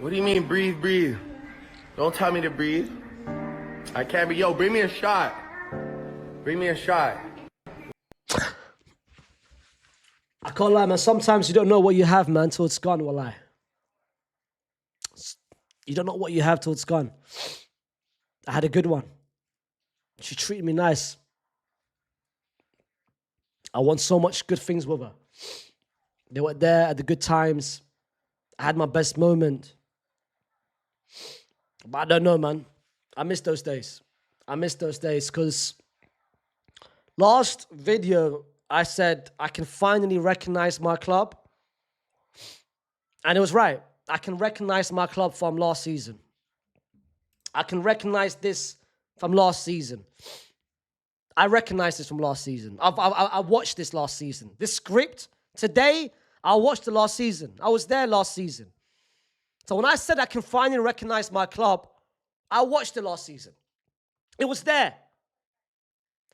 What do you mean breathe, breathe? Don't tell me to breathe. I can't be. Yo, bring me a shot. Bring me a shot. I can't lie, man. Sometimes you don't know what you have, man, till it's gone, wallah. You don't know what you have till it's gone. I had a good one. She treated me nice. I won so much good things with her. They were there at the good times. I had my best moment. But I don't know, man. I miss those days. I miss those days because last video, I said I can finally recognize my club. And it was right. I can recognize my club from last season. I can recognize this from last season. I recognize this from last season. I watched this last season. This script, today, I watched the last season. I was there last season. So when I said I can finally recognize my club, I watched it last season. It was there.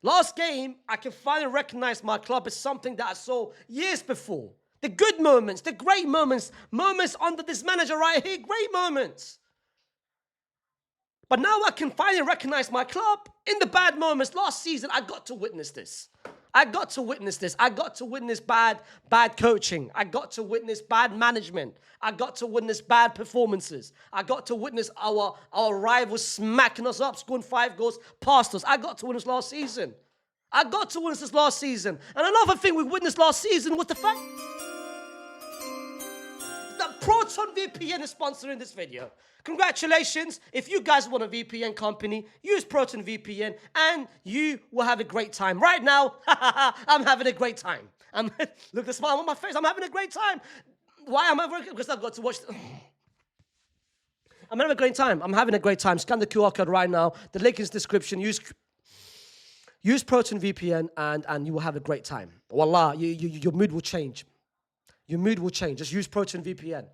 Last game, I can finally recognize my club as something that I saw years before. The good moments, the great moments, moments under this manager right here, great moments. But now I can finally recognize my club in the bad moments. Last season, I got to witness this. I got to witness this. I got to witness bad coaching. I got to witness bad management. I got to witness bad performances. I got to witness our rivals smacking us up, scoring 5 goals past us. I got to witness last season. I got to witness this last season. And another thing we witnessed last season was the fact that Proton VPN is sponsoring this video. Congratulations. If you guys want a VPN company, use Proton VPN and you will have a great time. Right now, I'm having a great time. Look at the smile on my face. I'm having a great time. Why am I working? Because I've got to watch. I'm having a great time. I'm having a great time. Scan the QR code right now. The link is in the description. Use Proton VPN and you will have a great time. Wallah, your mood will change. Your mood will change. Just use Proton VPN.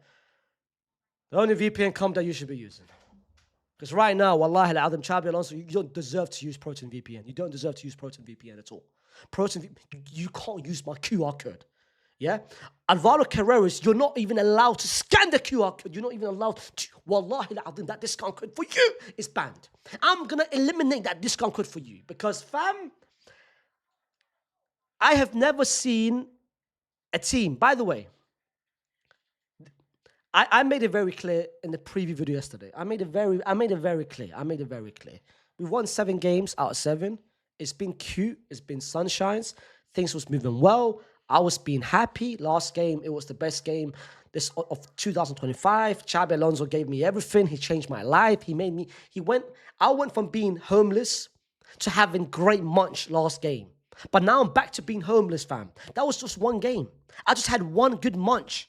The only VPN comp that you should be using. Because right now, wallahi al-azim, Xabi Alonso, you don't deserve to use Proton VPN. You don't deserve to use Proton VPN at all. You can't use my QR code. Yeah? Alvaro Carreras, you're not even allowed to scan the QR code. You're not even allowed to. Wallahi al-azim, that discount code for you is banned. I'm going to eliminate that discount code for you. Because, fam, I have never seen a team. By the way, I made it very clear in the preview video yesterday. I made it very clear. We've won 7 games out of 7. It's been cute. It's been sunshines. Things was moving well. I was being happy. Last game, it was the best game of 2025. Xabi Alonso gave me everything. He changed my life. I went from being homeless to having great munch last game. But now I'm back to being homeless, fam. That was just one game. I just had one good munch.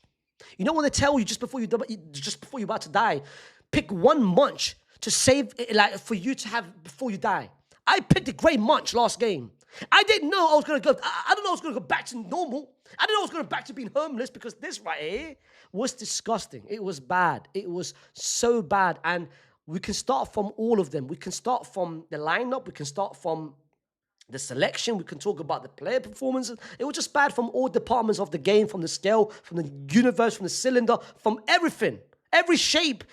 You know when they tell you just before you're about to die, pick one munch to save, like for you to have before you die. I picked a great munch last game. I didn't know I was gonna go. I don't know I was gonna go back to normal. I didn't know I was gonna go back to being homeless because this right here was disgusting. It was bad. It was so bad, and we can start from all of them. We can start from the lineup. We can start from the selection, we can talk about the player performances. It was just bad from all departments of the game, from the scale, from the universe, from the cylinder, from everything. Every shape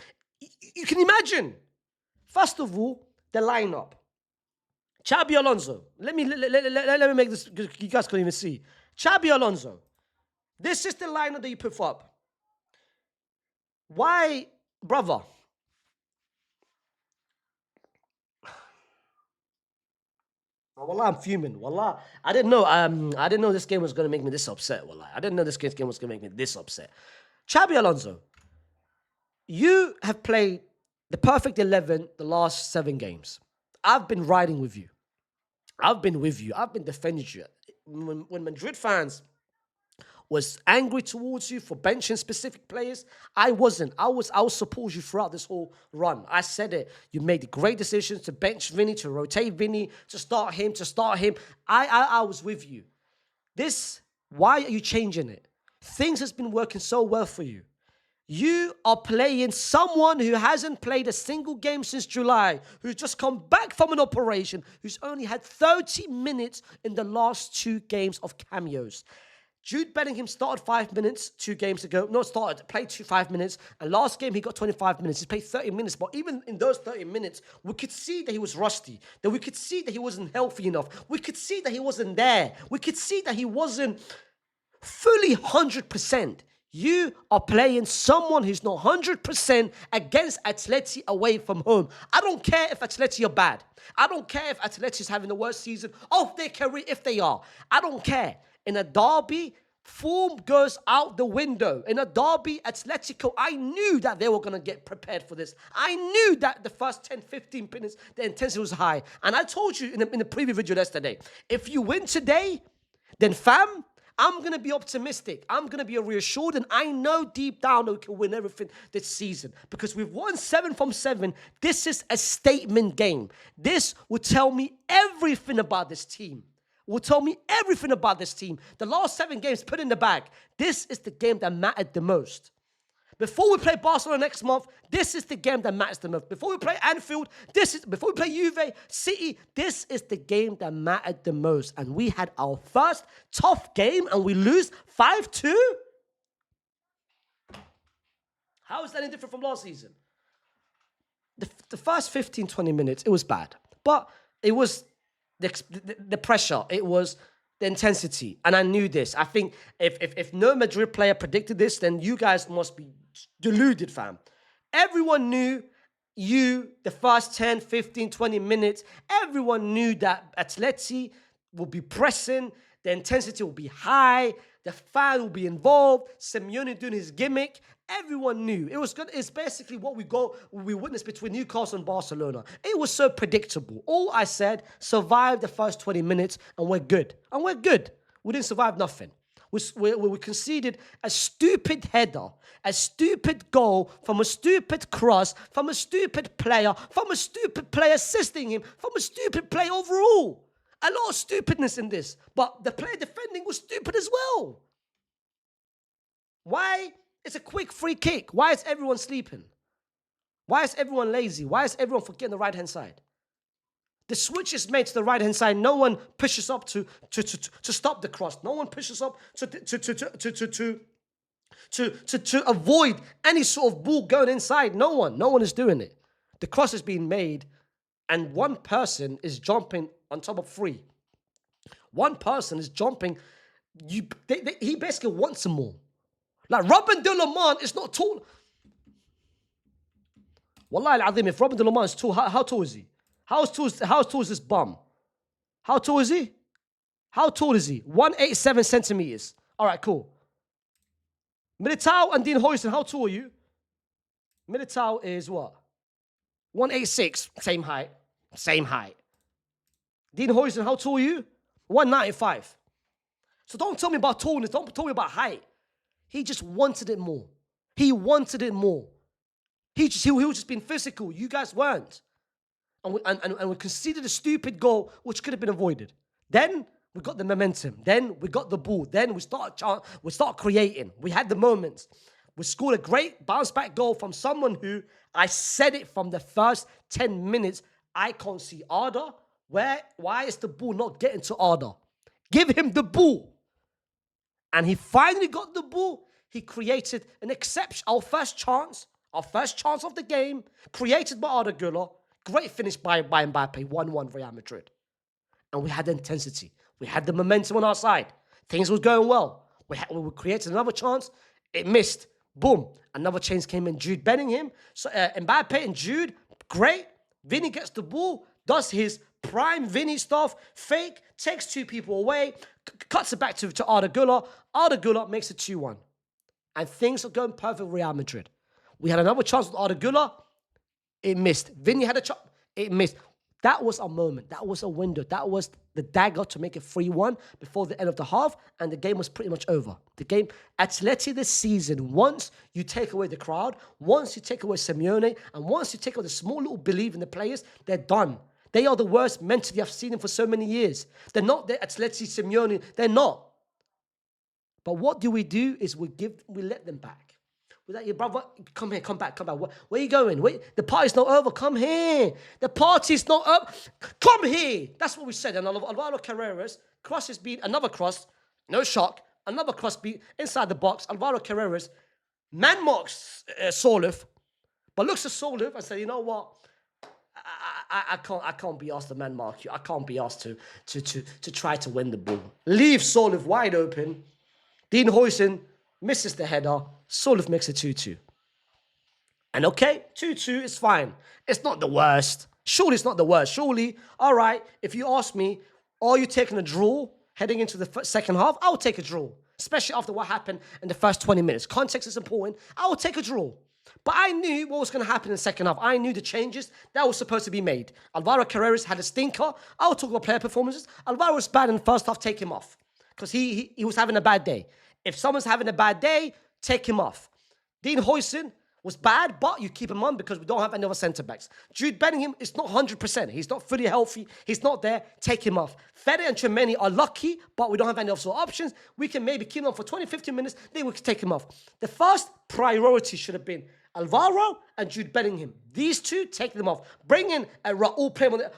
you can imagine. First of all, the lineup. Xabi Alonso. Let me make this, you guys can't even see. Xabi Alonso. This is the lineup that you put up. Why, brother? Wallah, I'm fuming. Wallah, I didn't know this game was going to make me this upset. Wallah, I didn't know this game was going to make me this upset. Xabi Alonso, you have played the perfect 11 the last 7 games. I've been riding with you. I've been with you. I've been defending you. When Madrid fans was angry towards you for benching specific players, I wasn't. I will support you throughout this whole run. I said it. You made the great decisions to bench Vinny, to rotate Vinny, to start him. I was with you. Why are you changing it? Things has been working so well for you. You are playing someone who hasn't played a single game since July, who's just come back from an operation, who's only had 30 minutes in the last 2 games of cameos. Jude Bellingham started 5 minutes 2 games ago. No, played 5 minutes. And last game, he got 25 minutes. He played 30 minutes. But even in those 30 minutes, we could see that he was rusty. That we could see that he wasn't healthy enough. We could see that he wasn't there. We could see that he wasn't fully 100%. You are playing someone who's not 100% against Atleti away from home. I don't care if Atleti are bad. I don't care if Atleti is having the worst season of their career, if they are. I don't care. In a derby, form goes out the window. In a derby, Atletico, I knew that they were going to get prepared for this. I knew that the first 10, 15 minutes, the intensity was high. And I told you in the preview video yesterday, if you win today, then fam, I'm going to be optimistic. I'm going to be reassured. And I know deep down that we can win everything this season. Because we've won 7 from 7. This is a statement game. This will tell me everything about this team. Will tell me everything about this team. The last 7 games put in the bag. This is the game that mattered the most. Before we play Barcelona next month, this is the game that matters the most. Before we play Anfield, before we play Juve, City, this is the game that mattered the most. And we had our first tough game and we lose 5-2? How is that any different from last season? The first 15, 20 minutes, it was bad. But it was the pressure, it was the intensity, and I knew this. I think if no Madrid player predicted this, then you guys must be deluded, fam. Everyone knew the first 10, 15, 20 minutes, everyone knew that Atleti will be pressing, the intensity will be high, the fan will be involved, Simeone doing his gimmick. Everyone knew. It was good. It's basically what we witnessed between Newcastle and Barcelona. It was so predictable. All I said, survive the first 20 minutes and we're good. And we're good. We didn't survive nothing. We conceded a stupid header, a stupid goal from a stupid cross, from a stupid player assisting him, from a stupid play overall. A lot of stupidness in this. But the player defending was stupid as well. Why? It's a quick free kick. Why is everyone sleeping? Why is everyone lazy? Why is everyone forgetting the right-hand side? The switch is made to the right-hand side. No one pushes up to stop the cross. No one pushes up to avoid any sort of ball going inside. No one is doing it. The cross is being made, and one person is jumping on top of 3. One person is jumping. He basically wants some more. Like Robin de Lerman is not tall. Wallahi al-Azim, if Robin de Lerman is tall, how tall is he? How tall is this bum? How tall is he? How tall is he? 187 centimeters. All right, cool. Militao and Dean Hoyson, how tall are you? Militao is what? 186, same height. Same height. Dean Hoyson, how tall are you? 195. So don't tell me about tallness. Don't tell me about height. He just wanted it more. He wanted it more. He was just being physical. You guys weren't. And we conceded a stupid goal, which could have been avoided. Then we got the momentum. Then we got the ball. Then we start creating. We had the moments. We scored a great bounce-back goal from someone who, I said it from the first 10 minutes, I can't see Arda. Why is the ball not getting to Arda? Give him the ball. And he finally got the ball. He created an exception. Our first chance of the game, created by Arda Güler. Great finish by Mbappe, 1-1 Real Madrid. And we had the intensity. We had the momentum on our side. Things was going well. We created another chance. It missed. Boom. Another change came in. Jude Bellingham. So Mbappe and Jude, great. Vinny gets the ball, does his prime Vinny stuff, fake, takes 2 people away, cuts it back to Arda Güler. Arda Güler makes it 2-1. And things are going perfect for Real Madrid. We had another chance with Arda Güler. It missed. Vinny had a chance. It missed. That was a moment. That was a window. That was the dagger to make it 3-1 before the end of the half, and the game was pretty much over. The game, Atleti this season, once you take away the crowd, once you take away Simeone, and once you take away the small little belief in the players, they're done. They are the worst mentally. I've seen them for so many years. They're not the Atleti, Simeone. They're not. But what do is we let them back. We're like, your brother, come here, come back. Where are you going? Wait, the party's not over. Come here. The party's not up. Come here. That's what we said. And Alvaro Carreras, cross has been another cross. No shock. another crossbeat inside the box. Alvaro Carreras man marks Solif, but looks at Solif and said, you know what? I can't be asked to man mark you. I can't be asked to try to win the ball. Leave Solif wide open. Dean Huijsen misses the header. Solif makes a 2-2. And okay, 2-2 is fine. It's not the worst. Surely it's not the worst. Surely, all right, if you ask me, are you taking a draw heading into the second half? I will take a draw, especially after what happened in the first 20 minutes. Context is important. I will take a draw. But I knew what was going to happen in the second half. I knew the changes that were supposed to be made. Alvaro Carreras had a stinker. I will talk about player performances. Alvaro was bad in the first half, take him off. Because he was having a bad day. If someone's having a bad day, take him off. Dean Huijsen was bad, but you keep him on because we don't have any other centre-backs. Jude Bellingham is not 100%. He's not fully healthy. He's not there. Take him off. Fede and Tchouameni are lucky, but we don't have any other options. We can maybe keep him on for 20, 15 minutes, then we can take him off. The first priority should have been Alvaro and Jude Bellingham. These two, take them off. Bring in Raul, play on there.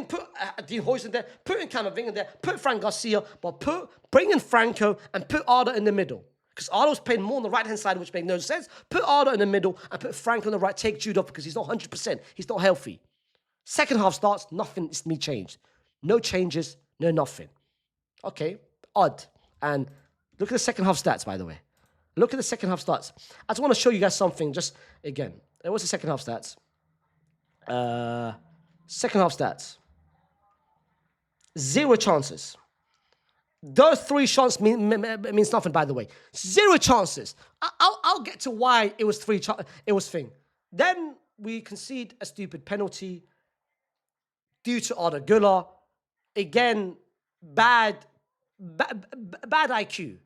Put Dean Huijsen there. Put in Camavinga there. Put Fran Garcia, but bring in Franco and put Arda in the middle. Because Arda was playing more on the right-hand side, which made no sense. Put Arda in the middle and put Franco on the right. Take Jude off because he's not 100%. He's not healthy. Second half starts, nothing is me changed. No changes, no nothing. Okay, odd. And look at the second half stats, by the way. Look at the second half stats. I just want to show you guys something. Just, again, what's the second half stats? Second half stats. 0 chances. Those 3 shots means nothing, by the way. 0 chances. I'll get to why it was it was thing. Then we concede a stupid penalty due to Arda Güler. Again, bad IQ.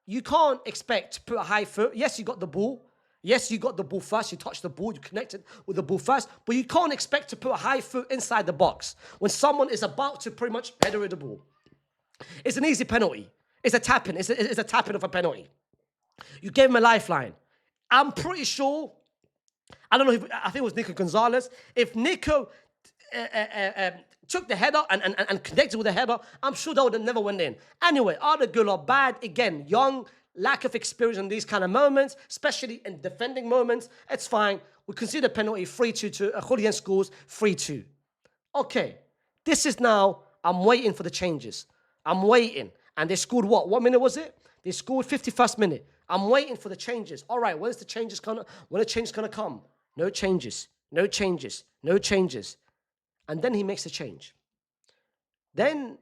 You can't expect to put a high foot. Yes, you got the ball. Yes, you got the ball first. You touched the ball. You connected with the ball first. But you can't expect to put a high foot inside the box when someone is about to pretty much header the ball. It's an easy penalty. It's a tap-in. It's a tap-in of a penalty. You gave him a lifeline. I'm pretty sure, I don't know, I think it was Nico Gonzalez. If Nico took the header and connected with the header, I'm sure that would have never went in. Anyway, Arda Güler, bad. Again, young, lack of experience in these kind of moments, especially in defending moments. It's fine. We concede a penalty, 3-2 to Julian scores, 3-2. Okay, this is now, I'm waiting for the changes. I'm waiting. And they scored what? What minute was it? They scored 51st minute. I'm waiting for the changes. All right, when are the changes gonna come? No changes. No changes. No changes. And then he makes a change. Then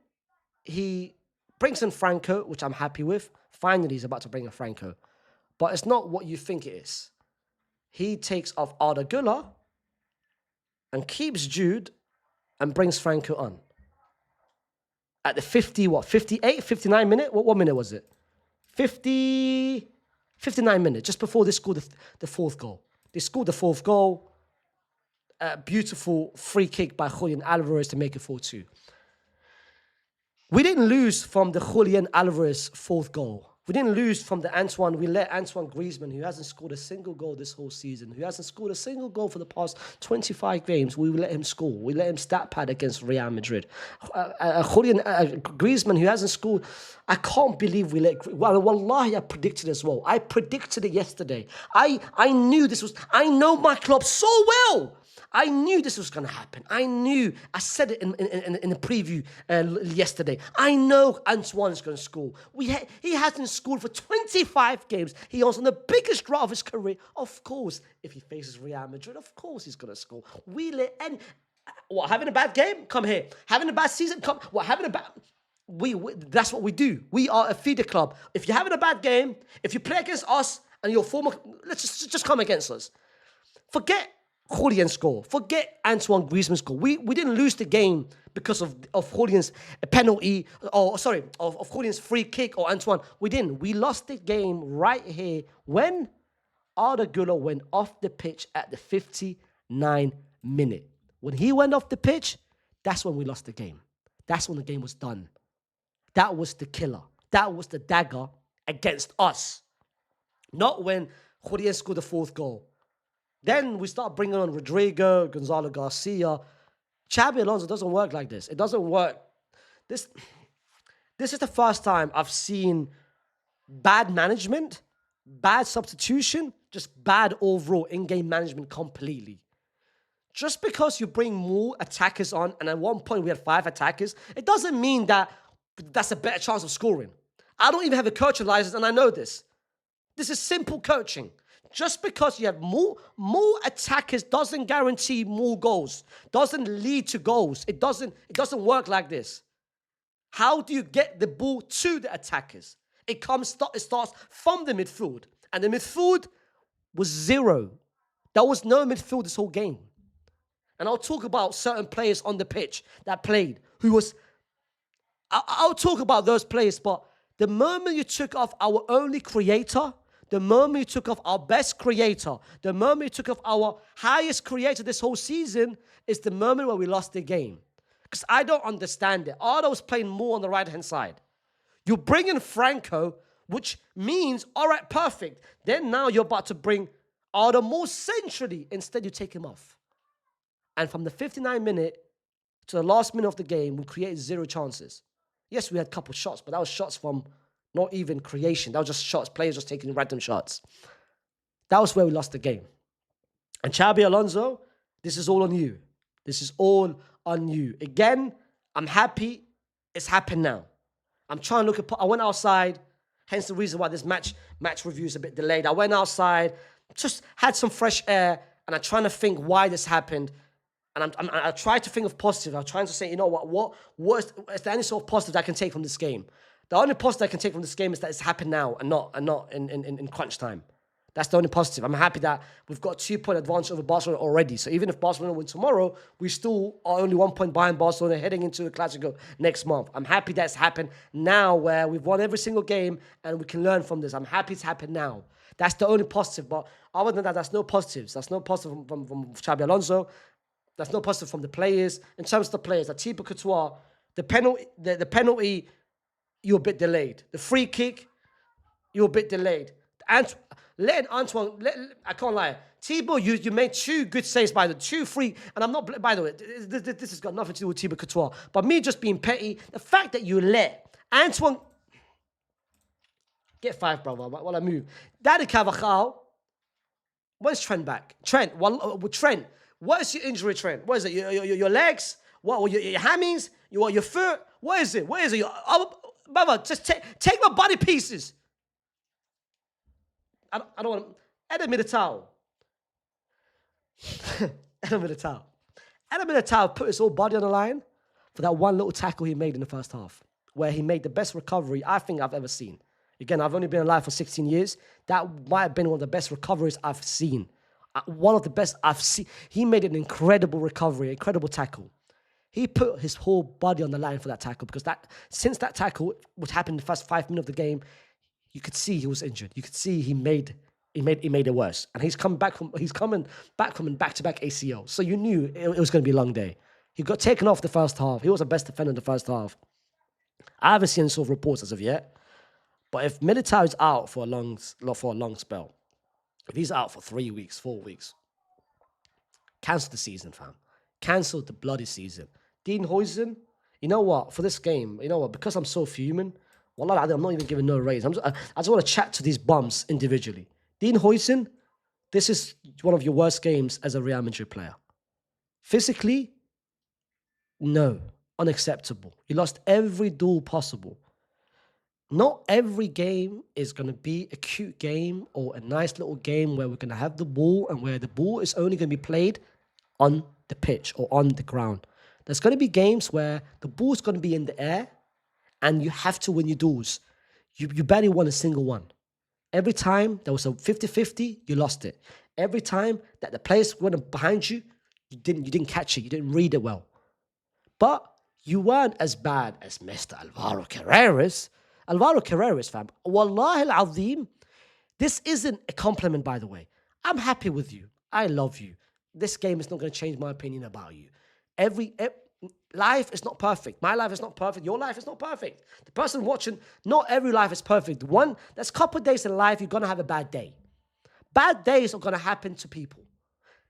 he brings in Franco, which I'm happy with. Finally, he's about to bring in Franco. But it's not what you think it is. He takes off Arda Güler and keeps Jude and brings Franco on. At the 58, 59 minute? What minute was it? 59 minutes, just before they scored the 4th goal. They scored the 4th goal. A beautiful free kick by Julian Alvarez to make it 4-2. We didn't lose from the Julian Alvarez 4th goal. We didn't lose from the Antoine. We let Antoine Griezmann, who hasn't scored a single goal this whole season, who hasn't scored a single goal for the past 25 games, we let him score. We let him stat pad against Real Madrid. Julian Griezmann, who hasn't scored, I can't believe we let... Well, wallahi, I predicted as well. I predicted it yesterday. I knew this was... I know my club so well. I knew this was going to happen. I knew. I said it in the preview yesterday. I know Antoine's going to score. He hasn't scored for 25 games. He was on the biggest drought of his career. Of course, if he faces Real Madrid, of course he's going to score. Having a bad game? Come here. Having a bad season? Come. Having a bad... That's what we do. We are a feeder club. If you're having a bad game, if you play against us and your former... Let's just come against us. Forget Julian's score. Forget Antoine Griezmann's score. We didn't lose the game because of Julian's penalty, of Julian's free kick or Antoine. We didn't. We lost the game right here when Arda Güler went off the pitch at the 59 minute. When he went off the pitch, that's when we lost the game. That's when the game was done. That was the killer. That was the dagger against us. Not when Julian scored the 4th goal. Then we start bringing on Rodrigo, Gonzalo Garcia. Xabi Alonso doesn't work like this. It doesn't work. This is the first time I've seen bad management, bad substitution, just bad overall in-game management completely. Just because you bring more attackers on, and at one point we had 5 attackers, it doesn't mean that that's a better chance of scoring. I don't even have a coaching license, and I know this. This is simple coaching. Just because you have more attackers doesn't guarantee more goals, doesn't lead to goals. It doesn't work like this. How do you get the ball to the attackers? It starts from the midfield, and the midfield was 0. There was no midfield this whole game. And I'll talk about certain players on the pitch that played, I'll talk about those players, but the moment you took off our only creator, the moment you took off our best creator, the moment you took off our highest creator this whole season, is the moment where we lost the game. Because I don't understand it. Arda was playing more on the right-hand side. You bring in Franco, which means, all right, perfect. Then now you're about to bring Arda more centrally. Instead, you take him off. And from the 59th minute to the last minute of the game, we created 0 chances. Yes, we had a couple shots, but that was shots from not even creation. That was just shots, players just taking random shots. That was where we lost the game. And Xabi Alonso, this is all on you. This is all on you. Again, I'm happy it's happened now. I'm trying to I went outside, hence the reason why this match review is a bit delayed. I went outside, just had some fresh air, and I'm trying to think why this happened. And I tried to think of positive. I'm trying to say, you know what is there any sort of positive that I can take from this game? The only positive I can take from this game is that it's happened now and not in crunch time. That's the only positive. I'm happy that we've got 2-point advantage over Barcelona already. So even if Barcelona win tomorrow, we still are only 1 point behind Barcelona heading into the Clásico next month. I'm happy that's happened now, where we've won every single game and we can learn from this. I'm happy it's happened now. That's the only positive. But other than that, that's no positives. That's no positive from Xabi Alonso. That's no positive from the players. In terms of the players, Thibaut Courtois, the penalty, you're a bit delayed. The free kick, you're a bit delayed. Letting Antoine, I can't lie. Thibaut, you made 2 good saves by the 2 free, and I'm not, by the way, this has got nothing to do with Thibaut Courtois, but me just being petty, the fact that you let Antoine, get 5, brother, while I move. Daddy Carvajal, when's Trent back? Trent, what is your injury, Trent? What is it? Your legs? What? Your hammies? Your foot? What is it? Brother, just take my body pieces. I don't want to. Eder Militao. Eder Militao put his whole body on the line for that one little tackle he made in the first half, where he made the best recovery I think I've ever seen. Again, I've only been alive for 16 years. That might have been one of the best recoveries I've seen. One of the best I've seen. He made an incredible recovery, incredible tackle. He put his whole body on the line for that tackle, because since that tackle, which happened in the first 5 minutes of the game, you could see he was injured. You could see he made it worse. And he's coming back from an back-to-back ACL. So you knew it was going to be a long day. He got taken off the first half. He was the best defender in the first half. I haven't seen any sort of reports as of yet. But if Militao is out for a long spell, if he's out for 3 weeks, 4 weeks, cancel the season, fam. Cancel the bloody season. Dean Huijsen, you know what? For this game, you know what? Because I'm so fuming, wallah, I'm not even giving no raise. I just want to chat to these bums individually. Dean Huijsen, this is one of your worst games as a Real Madrid player. Physically, no. Unacceptable. You lost every duel possible. Not every game is going to be a cute game or a nice little game where we're going to have the ball and where the ball is only going to be played on the pitch or on the ground. There's going to be games where the ball's going to be in the air and you have to win your duels. You barely won a single one. Every time there was a 50-50, you lost it. Every time that the players went behind you, you didn't catch it. You didn't read it well. But you weren't as bad as Mr. Alvaro Carreras. Alvaro Carreras, fam. Wallahi al-Azim, this isn't a compliment, by the way. I'm happy with you. I love you. This game is not going to change my opinion about you. Life is not perfect. My life is not perfect. Your life is not perfect. The person watching, not every life is perfect. There's a couple of days in life you're going to have a bad day. Bad days are going to happen to people.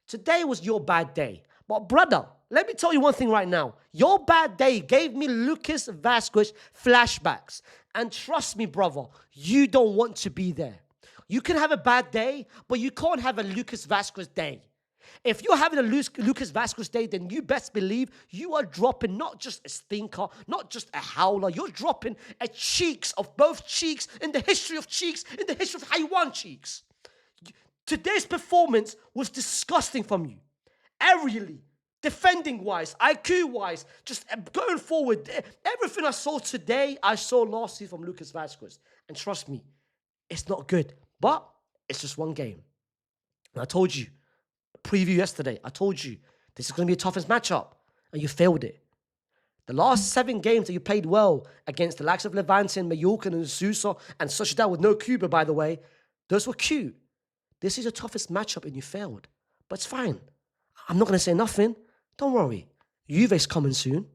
Today was your bad day. But brother, let me tell you one thing right now. Your bad day gave me Lucas Vázquez flashbacks. And trust me, brother, you don't want to be there. You can have a bad day, but you can't have a Lucas Vazquez day. If you're having a Lucas Vazquez day, then you best believe you are dropping not just a stinker, not just a howler. You're dropping a cheeks of both cheeks in the history of cheeks, in the history of Haiwan cheeks. Today's performance was disgusting from you. Aerially, defending-wise, IQ-wise, just going forward. Everything I saw today, I saw last season from Lucas Vazquez. And trust me, it's not good. But it's just one game. And I told you, preview yesterday, I told you, this is going to be a toughest matchup. And you failed it. The last 7 games that you played well against the likes of Levante and Mallorca and Sousa and such that with no Cuba, by the way, those were cute. This is your toughest matchup and you failed. But it's fine. I'm not going to say nothing. Don't worry. Juve's coming soon.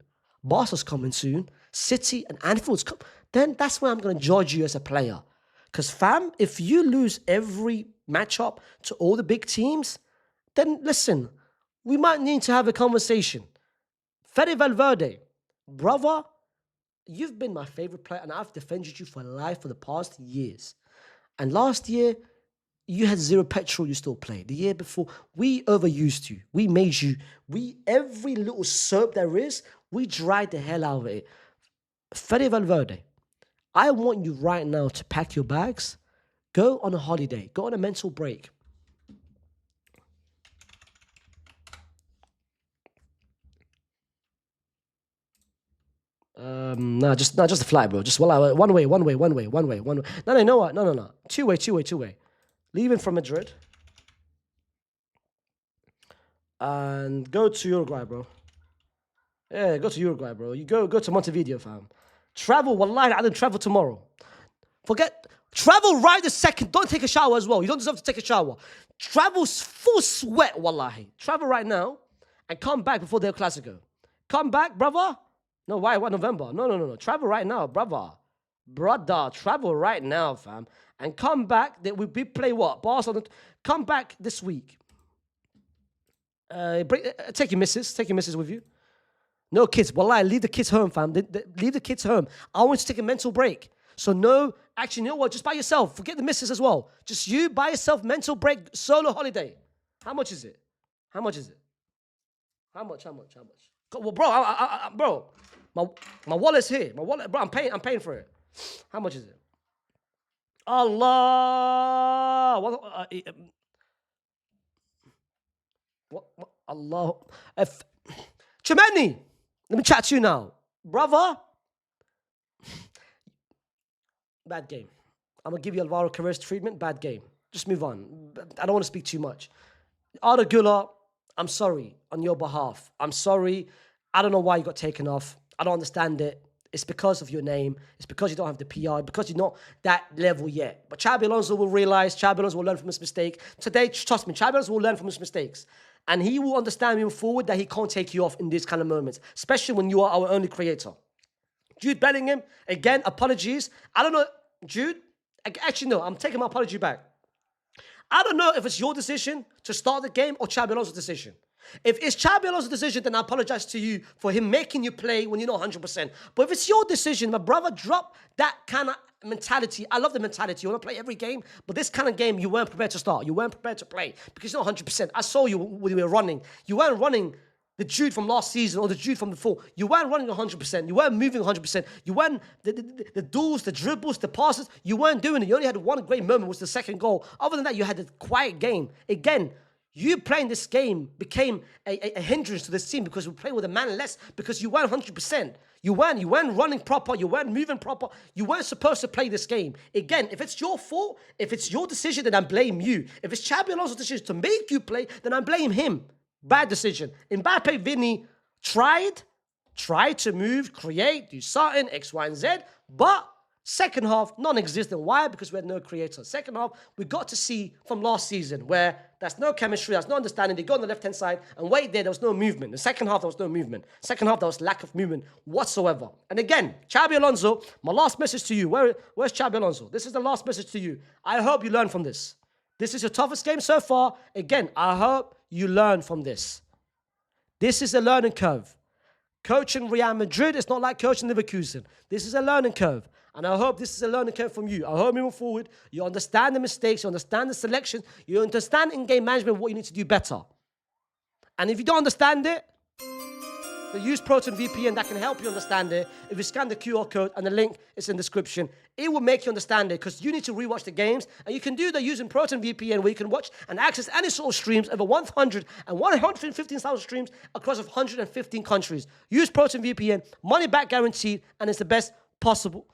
Barca's coming soon. City and Anfield's coming. Then that's where I'm going to judge you as a player. Because fam, if you lose every matchup to all the big teams, then listen, we might need to have a conversation. Fede Valverde, brother, you've been my favorite player and I've defended you for life for the past years. And last year, you had 0 petrol, you still played. The year before, we overused you. We made you, every little soap there is, we dried the hell out of it. Fede Valverde, I want you right now to pack your bags, go on a holiday, go on a mental break. Just a flight, bro. Just one way. No, you know what? No. Two way. Leaving from Madrid. And go to Uruguay, bro. Yeah, go to Uruguay, bro. You go to Montevideo, fam. Travel, wallahi, I don't travel tomorrow. Travel right this second. Don't take a shower as well. You don't deserve to take a shower. Travel full sweat, wallahi. Travel right now and come back before the El Clasico. Come back, brother. No, why? What, November? No. Travel right now, brother. Travel right now, fam. And come back. We play what? Barcelona. Come back this week. Take your missus with you. No kids. Wallahi, leave the kids home, fam. Leave the kids home. I want you to take a mental break. So no, actually, you know what? Just by yourself. Forget the missus as well. Just you by yourself, mental break, solo holiday. How much is it? How much? Well, bro, my wallet's here. My wallet, bro, I'm paying for it. How much is it? Allah. What? Allah. Chimeni, let me chat to you now. Brother. Bad game. I'm going to give you Alvaro Carreras treatment. Bad game. Just move on. I don't want to speak too much. Arda Güler, I'm sorry on your behalf. I'm sorry. I don't know why you got taken off. I don't understand it. It's because of your name. It's because you don't have the PR, because you're not that level yet. But Xabi Alonso will realize, Xabi Alonso will learn from his mistake. Today, trust me, Xabi Alonso will learn from his mistakes. And he will understand moving forward that he can't take you off in these kind of moments, especially when you are our only creator. Jude Bellingham, again, apologies. I don't know, Jude, actually, no, I'm taking my apology back. I don't know if it's your decision to start the game or Xabi Alonso's decision. If it's Xabi Alonso's decision, then I apologize to you for him making you play when you're not 100%. But if it's your decision, my brother, drop that kind of mentality. I love the mentality. You want to play every game, but this kind of game, you weren't prepared to start. You weren't prepared to play because you're not 100%. I saw you when you were running. You weren't running the Jude from last season or the Jude from before. You weren't running 100%. You weren't moving 100%. You weren't the duels, the dribbles, the passes. You weren't doing it. You only had one great moment, was the second goal. Other than that, you had a quiet game. Again, you playing this game became a hindrance to this team because we played with a man less because you weren't 100%. You weren't running proper. You weren't moving proper. You weren't supposed to play this game. Again, if it's your fault, if it's your decision, then I blame you. If it's Xabi Alonso's decision to make you play, then I blame him. Bad decision. Mbappe, Vinny tried to move, create, do something, X, Y, and Z, but second half, non-existent. Why? Because we had no creator. Second half, we got to see from last season where there's no chemistry, there's no understanding. They go on the left-hand side and wait there was no movement. The second half, there was no movement. Second half, there was lack of movement whatsoever. And again, Xabi Alonso, my last message to you. Where's Xabi Alonso? This is the last message to you. I hope you learn from this. This is your toughest game so far. Again, I hope you learn from this. This is a learning curve. Coaching Real Madrid is not like coaching Leverkusen. This is a learning curve. And I hope this is a learning curve from you. I hope moving forward, you understand the mistakes, you understand the selection, you understand in-game management, what you need to do better. And if you don't understand it, then use Proton VPN. That can help you understand it. If you scan the QR code and the link is in the description, it will make you understand it because you need to rewatch the games. And you can do that using Proton VPN, where you can watch and access any sort of streams, over 100 and 115,000 streams across 115 countries. Use Proton VPN, money back guaranteed, and it's the best possible